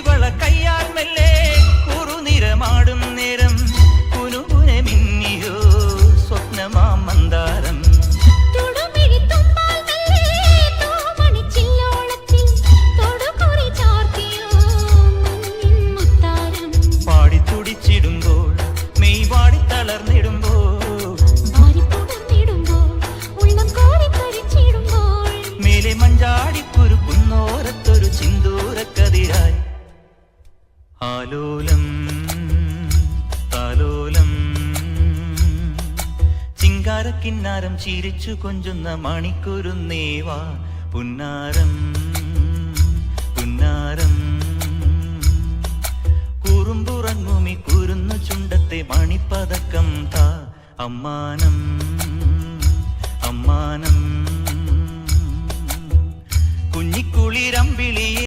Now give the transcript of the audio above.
കുപ്പിവള കയ്യാൽ മെല്ലെ കുറുനിറമാടും നേരം കുനുകുനെ മിന്നിയോ സ്വപ്നമാം മന്ദാരം പാടിത്തുടിച്ചിടുമ്പോൾ മെയ് വാടി തളർന്നിടുമ്പോൾ മേലെ മഞ്ചാടിക്കുരു കുന്നോരത്തൊരു ചിന്തൂരക്കതിരായി ആലോലം താലോലം ചിങ്കാരക്കിന്നാരം ചിരിച്ചു കൊഞ്ചുന്ന മണിക്കുരുന്നേവാ പുന്നാരം പുന്നാരം കുറുമ്പുറങ്ങുമി കുരുന്നു ചുണ്ടത്തെ മണിപ്പതക്കം താ അമ്മാനം അമ്മാനം